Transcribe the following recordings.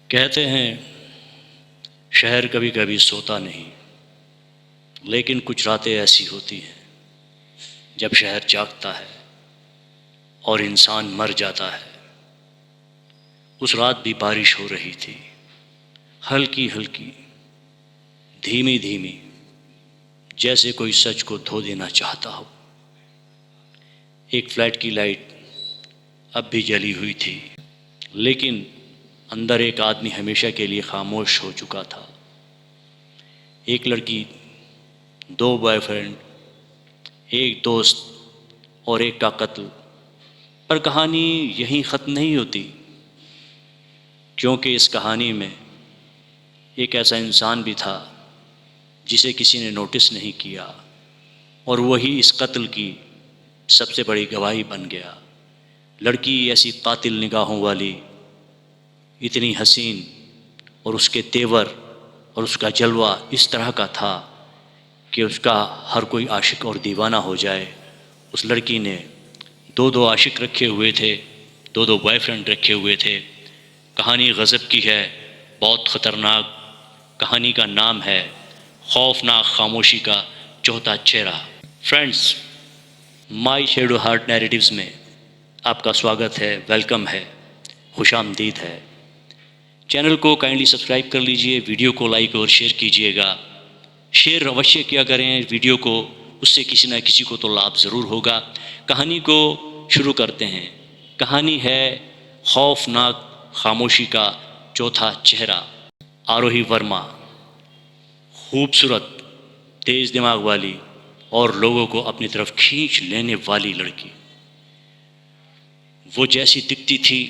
कहते हैं शहर कभी कभी सोता नहीं, लेकिन कुछ रातें ऐसी होती हैं जब शहर जागता है और इंसान मर जाता है। उस रात भी बारिश हो रही थी, हल्की हल्की, धीमी धीमी, जैसे कोई सच को धो देना चाहता हो। एक फ्लैट की लाइट अब भी जली हुई थी, लेकिन अंदर एक आदमी हमेशा के लिए खामोश हो चुका था। एक लड़की, दो बॉयफ्रेंड, एक दोस्त और एक का कत्ल। पर कहानी यहीं ख़त्म नहीं होती, क्योंकि इस कहानी में एक ऐसा इंसान भी था जिसे किसी ने नोटिस नहीं किया, और वही इस कत्ल की सबसे बड़ी गवाही बन गया। लड़की ऐसी कातिल निगाहों वाली, इतनी हसीन, और उसके तेवर और उसका जलवा इस तरह का था कि उसका हर कोई आशिक और दीवाना हो जाए। उस लड़की ने दो दो आशिक रखे हुए थे, दो दो बॉयफ्रेंड रखे हुए थे। कहानी गज़ब की है, बहुत ख़तरनाक। कहानी का नाम है खौफनाक खामोशी का चौथा चेहरा। फ्रेंड्स, माई शेडो हार्ट नैरेटिव्स में आपका स्वागत है, वेलकम है, खुशामदीद है। चैनल को काइंडली सब्सक्राइब कर लीजिए, वीडियो को लाइक और शेयर कीजिएगा। शेयर अवश्य किया करें वीडियो को, उससे किसी न किसी को तो लाभ ज़रूर होगा। कहानी को शुरू करते हैं। कहानी है खौफनाक खामोशी का चौथा चेहरा। आरोही वर्मा, खूबसूरत, तेज़ दिमाग वाली और लोगों को अपनी तरफ खींच लेने वाली लड़की। वो जैसी दिखती थी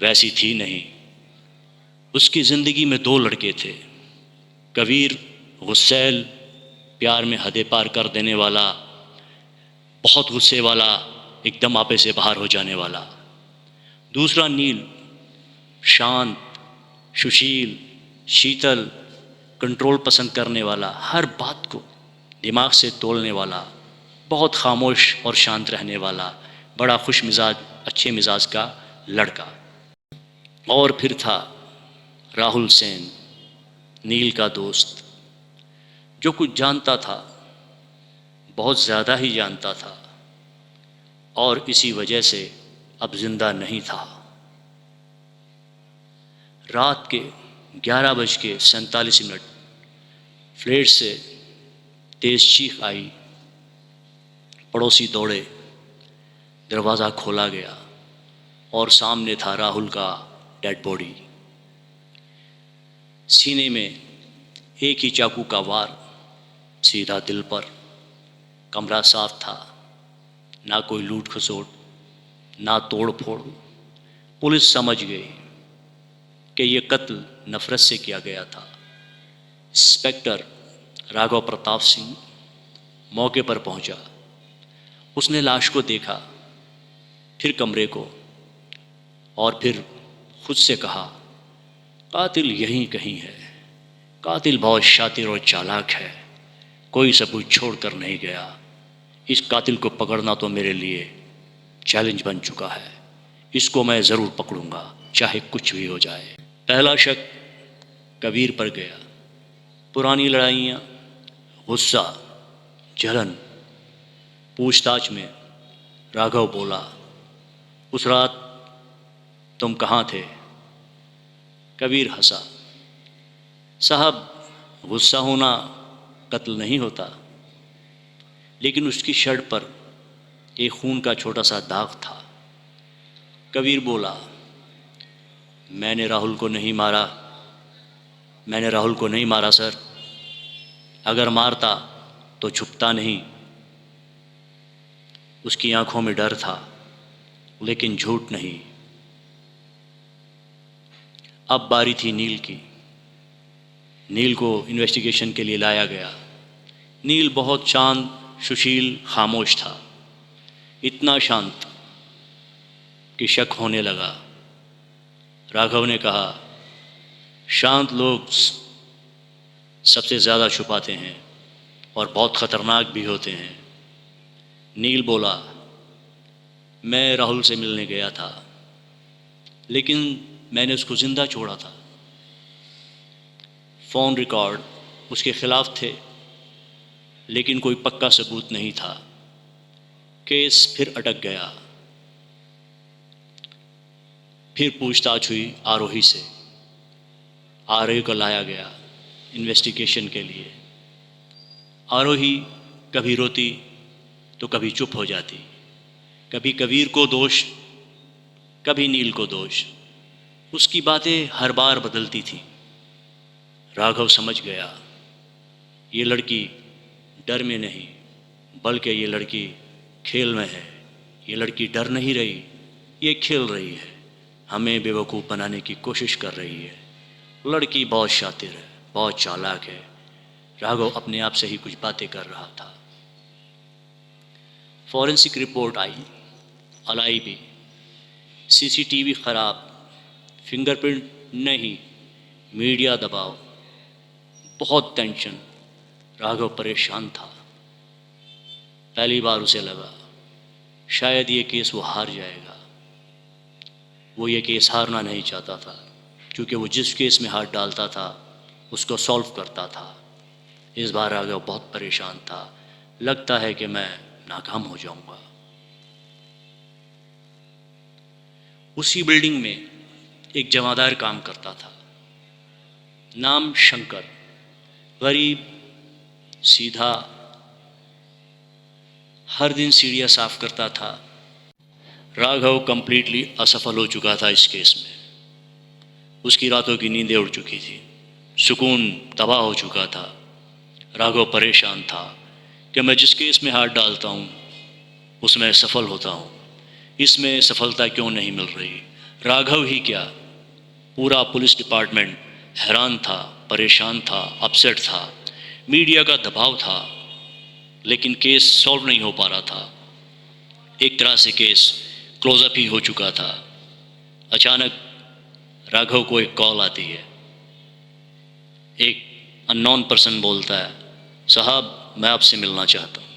वैसी थी नहीं। उसकी ज़िंदगी में दो लड़के थे, कबीर गुस्सैल, प्यार में हदें पार कर देने वाला, बहुत गुस्से वाला, एकदम आपे से बाहर हो जाने वाला। दूसरा नील, शांत, सुशील, शीतल, कंट्रोल पसंद करने वाला, हर बात को दिमाग से तोलने वाला, बहुत खामोश और शांत रहने वाला, बड़ा खुश मिजाज, अच्छे मिजाज का लड़का। और फिर था राहुल सेन, नील का दोस्त, जो कुछ जानता था, बहुत ज़्यादा ही जानता था, और इसी वजह से अब जिंदा नहीं था। रात के 11:47 फ्लैट से तेज चीख आई। पड़ोसी दौड़े, दरवाज़ा खोला गया और सामने था राहुल का डेड बॉडी। सीने में एक ही चाकू का वार, सीधा दिल पर। कमरा साफ था, ना कोई लूट खसोट, ना तोड़ फोड़। पुलिस समझ गई कि ये कत्ल नफरत से किया गया था। इंस्पेक्टर राघव प्रताप सिंह मौके पर पहुंचा। उसने लाश को देखा, फिर कमरे को, और फिर खुद से कहा, कातिल यहीं कहीं है। कातिल बहुत शातिर और चालाक है, कोई सबूत छोड़कर नहीं गया। इस कातिल को पकड़ना तो मेरे लिए चैलेंज बन चुका है। इसको मैं ज़रूर पकड़ूंगा, चाहे कुछ भी हो जाए। पहला शक कबीर पर गया। पुरानी लड़ाइयाँ, गुस्सा, जलन। पूछताछ में राघव बोला, उस रात तुम कहाँ थे? कबीर हंसा, साहब, गुस्सा होना कत्ल नहीं होता। लेकिन उसकी शर्ट पर एक खून का छोटा सा दाग था। कबीर बोला, मैंने राहुल को नहीं मारा, मैंने राहुल को नहीं मारा सर। अगर मारता तो छुपता नहीं। उसकी आंखों में डर था, लेकिन झूठ नहीं। अब बारी थी नील की। नील को इन्वेस्टिगेशन के लिए लाया गया। नील बहुत शांत, सुशील, खामोश था। इतना शांत कि शक होने लगा। राघव ने कहा, शांत लोग सबसे ज़्यादा छुपाते हैं और बहुत ख़तरनाक भी होते हैं। नील बोला, मैं राहुल से मिलने गया था, लेकिन मैंने उसको ज़िंदा छोड़ा था। फ़ोन रिकॉर्ड उसके ख़िलाफ़ थे, लेकिन कोई पक्का सबूत नहीं था। केस फिर अटक गया। फिर पूछताछ हुई आरोही से। आरोही को लाया गया इन्वेस्टिगेशन के लिए। आरोही कभी रोती तो कभी चुप हो जाती, कभी कबीर को दोष, कभी नील को दोष। उसकी बातें हर बार बदलती थीं। राघव समझ गया, ये लड़की डर में नहीं, बल्कि ये लड़की खेल में है। ये लड़की डर नहीं रही, ये खेल रही है, हमें बेवकूफ़ बनाने की कोशिश कर रही है। लड़की बहुत शातिर है, बहुत चालाक है। राघव अपने आप से ही कुछ बातें कर रहा था। फॉरेंसिक रिपोर्ट आई, अलाई भी, सीसीटीवी ख़राब, फिंगरप्रिंट नहीं, मीडिया दबाव, बहुत टेंशन। राघव परेशान था। पहली बार उसे लगा शायद ये केस वो हार जाएगा। वो ये केस हारना नहीं चाहता था, क्योंकि वो जिस केस में हाथ डालता था उसको सॉल्व करता था। इस बार राघव बहुत परेशान था। लगता है कि मैं नाकाम हो जाऊंगा। उसी बिल्डिंग में एक जमादार काम करता था, नाम शंकर। गरीब, सीधा, हर दिन सीढ़ियाँ साफ करता था। राघव कंप्लीटली असफल हो चुका था इस केस में। उसकी रातों की नींदें उड़ चुकी थी, सुकून तबाह हो चुका था। राघव परेशान था कि मैं जिस केस में हाथ डालता हूँ उसमें सफल होता हूँ, इसमें सफलता क्यों नहीं मिल रही। राघव ही क्या, पूरा पुलिस डिपार्टमेंट हैरान था, परेशान था, अपसेट था। मीडिया का दबाव था, लेकिन केस सॉल्व नहीं हो पा रहा था। एक तरह से केस क्लोजअप ही हो चुका था। अचानक राघव को एक कॉल आती है। एक अननोन पर्सन बोलता है, साहब मैं आपसे मिलना चाहता हूँ,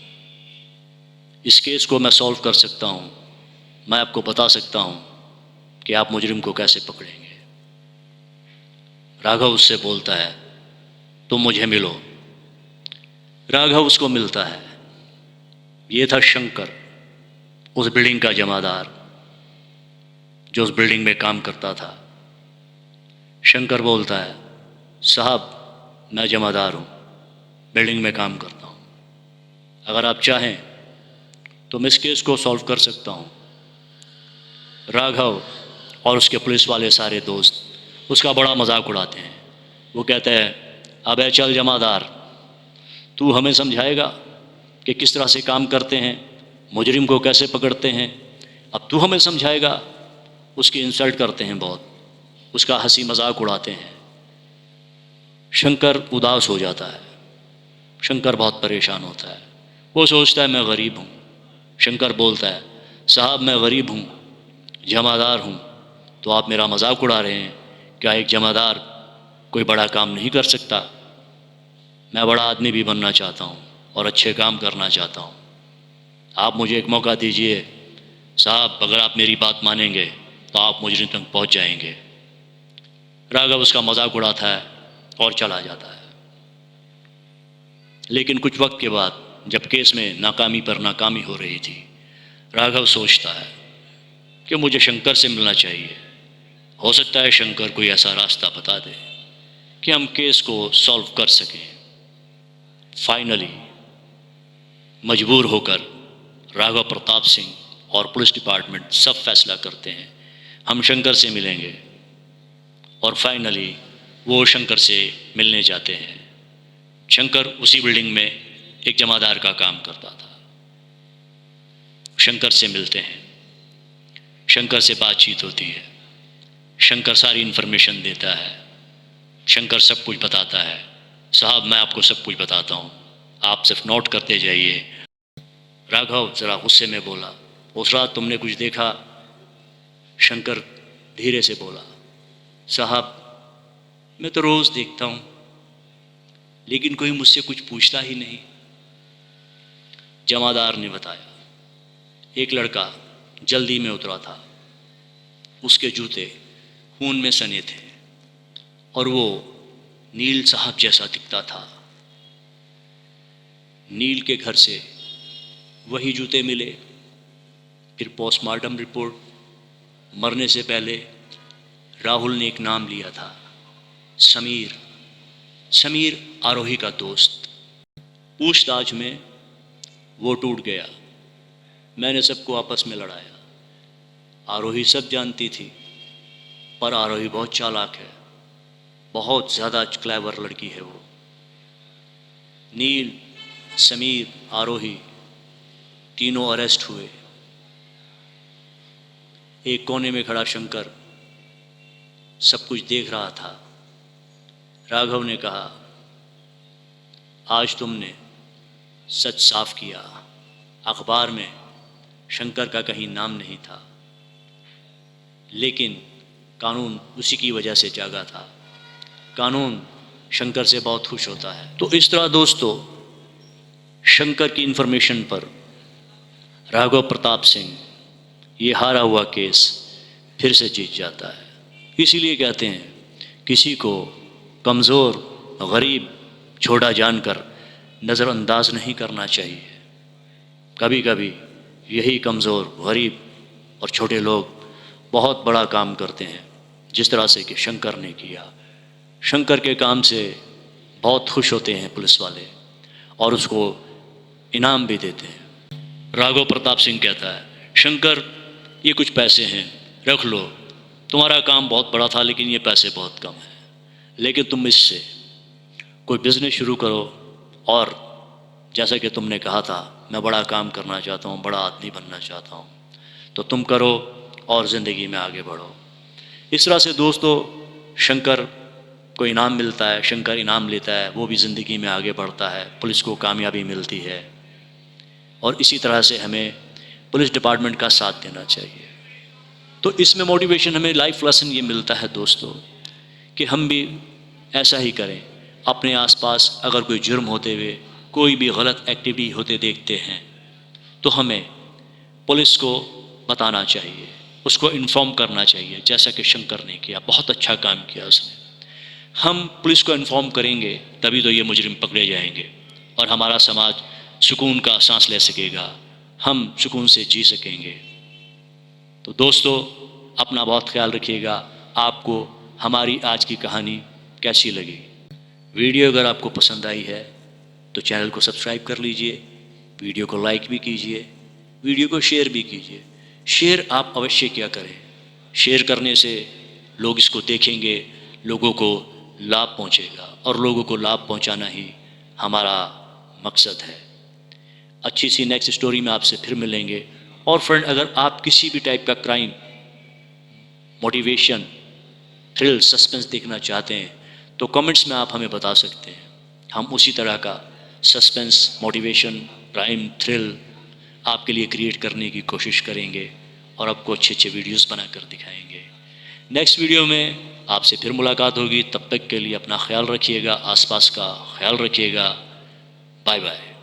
इस केस को मैं सॉल्व कर सकता हूँ, मैं आपको बता सकता हूँ कि आप मुजरिम को कैसे पकड़ेंगे। राघव उससे बोलता है, तुम मुझे मिलो। राघव उसको मिलता है। ये था शंकर, उस बिल्डिंग का जमादार जो उस बिल्डिंग में काम करता था। शंकर बोलता है, साहब मैं जमादार हूँ, बिल्डिंग में काम करता हूँ, अगर आप चाहें तो मैं इस केस को सॉल्व कर सकता हूँ। राघव और उसके पुलिस वाले सारे दोस्त उसका बड़ा मजाक उड़ाते हैं। वो कहते हैं, अबे चल जमादार, तू हमें समझाएगा कि किस तरह से काम करते हैं, मुजरिम को कैसे पकड़ते हैं, अब तू हमें समझाएगा। उसकी इंसल्ट करते हैं बहुत, उसका हंसी मजाक उड़ाते हैं। शंकर उदास हो जाता है, शंकर बहुत परेशान होता है। वो सोचता है मैं गरीब हूँ। शंकर बोलता है, साहब मैं गरीब हूँ, जमादार हूँ, तो आप मेरा मजाक उड़ा रहे हैं। क्या एक जमादार कोई बड़ा काम नहीं कर सकता? मैं बड़ा आदमी भी बनना चाहता हूँ और अच्छे काम करना चाहता हूँ। आप मुझे एक मौका दीजिए साहब, अगर आप मेरी बात मानेंगे तो आप मुजरिम तक पहुँच जाएंगे। राघव उसका मजाक उड़ाता है और चला जाता है। लेकिन कुछ वक्त के बाद जब केस में नाकामी पर नाकामी हो रही थी, राघव सोचता है कि मुझे शंकर से मिलना चाहिए। हो सकता है शंकर कोई ऐसा रास्ता बता दे कि हम केस को सॉल्व कर सकें। फाइनली मजबूर होकर राघव प्रताप सिंह और पुलिस डिपार्टमेंट सब फैसला करते हैं, हम शंकर से मिलेंगे। और फाइनली वो शंकर से मिलने जाते हैं। शंकर उसी बिल्डिंग में एक जमादार का काम करता था। शंकर से मिलते हैं, शंकर से बातचीत होती है। शंकर सारी इन्फॉर्मेशन देता है, शंकर सब कुछ बताता है। साहब मैं आपको सब कुछ बताता हूँ, आप सिर्फ नोट करते जाइए। राघव ज़रा गुस्से में बोला, उस रात तुमने कुछ देखा? शंकर धीरे से बोला, साहब मैं तो रोज़ देखता हूँ, लेकिन कोई मुझसे कुछ पूछता ही नहीं। जमादार ने बताया, एक लड़का जल्दी में उतरा था, उसके जूते खून में सने थे और वो नील साहब जैसा दिखता था। नील के घर से वही जूते मिले। फिर पोस्टमार्टम रिपोर्ट, मरने से पहले राहुल ने एक नाम लिया था, समीर। समीर आरोही का दोस्त। पूछताछ में वो टूट गया। मैंने सबको आपस में लड़ाया। आरोही सब जानती थी, पर आरोही बहुत चालाक है, बहुत ज़्यादा क्लेवर लड़की है वो। नील, समीर, आरोही तीनों अरेस्ट हुए। एक कोने में खड़ा शंकर सब कुछ देख रहा था। राघव ने कहा, आज तुमने सच साफ किया। अखबार में शंकर का कहीं नाम नहीं था, लेकिन कानून उसी की वजह से जागा था। कानून शंकर से बहुत खुश होता है। तो इस तरह दोस्तों, शंकर की इन्फॉर्मेशन पर राघव प्रताप सिंह ये हारा हुआ केस फिर से जीत जाता है। इसीलिए कहते हैं, किसी को कमज़ोर, गरीब, छोटा जानकर नज़रअंदाज नहीं करना चाहिए। कभी कभी यही कमज़ोर, गरीब और छोटे लोग बहुत बड़ा काम करते हैं, जिस तरह से कि शंकर ने किया। शंकर के काम से बहुत खुश होते हैं पुलिस वाले और उसको इनाम भी देते हैं। राघव प्रताप सिंह कहता है, शंकर ये कुछ पैसे हैं, रख लो, तुम्हारा काम बहुत बड़ा था लेकिन ये पैसे बहुत कम हैं, लेकिन तुम इससे कोई बिज़नेस शुरू करो और जैसा कि तुमने कहा था मैं बड़ा काम करना चाहता हूँ, बड़ा आदमी बनना चाहता हूँ, तो तुम करो और ज़िंदगी में आगे बढ़ो। इस तरह से दोस्तों, शंकर को इनाम मिलता है, शंकर इनाम लेता है, वो भी ज़िंदगी में आगे बढ़ता है, पुलिस को कामयाबी मिलती है। और इसी तरह से हमें पुलिस डिपार्टमेंट का साथ देना चाहिए। तो इसमें मोटिवेशन, हमें लाइफ लेसन ये मिलता है दोस्तों कि हम भी ऐसा ही करें। अपने आसपास अगर कोई जुर्म होते हुए, कोई भी गलत एक्टिविटी होते देखते हैं, तो हमें पुलिस को बताना चाहिए, उसको इन्फॉर्म करना चाहिए, जैसा कि शंकर ने किया। बहुत अच्छा काम किया उसने। हम पुलिस को इन्फॉर्म करेंगे तभी तो ये मुजरिम पकड़े जाएंगे और हमारा समाज सुकून का सांस ले सकेगा, हम सुकून से जी सकेंगे। तो दोस्तों, अपना बहुत ख्याल रखिएगा। आपको हमारी आज की कहानी कैसी लगी? वीडियो अगर आपको पसंद आई है तो चैनल को सब्सक्राइब कर लीजिए, वीडियो को लाइक भी कीजिए, वीडियो को शेयर भी कीजिए। शेयर आप अवश्य क्या करें, शेयर करने से लोग इसको देखेंगे, लोगों को लाभ पहुंचेगा और लोगों को लाभ पहुंचाना ही हमारा मकसद है। अच्छी सी नेक्स्ट स्टोरी में आपसे फिर मिलेंगे। और फ्रेंड, अगर आप किसी भी टाइप का क्राइम, मोटिवेशन, थ्रिल, सस्पेंस देखना चाहते हैं तो कमेंट्स में आप हमें बता सकते हैं। हम उसी तरह का सस्पेंस, मोटिवेशन, क्राइम, थ्रिल आपके लिए क्रिएट करने की कोशिश करेंगे और आपको अच्छे अच्छे वीडियोस बनाकर दिखाएंगे। नेक्स्ट वीडियो में आपसे फिर मुलाकात होगी। तब तक के लिए अपना ख्याल रखिएगा, आसपास का ख्याल रखिएगा। Bye bye.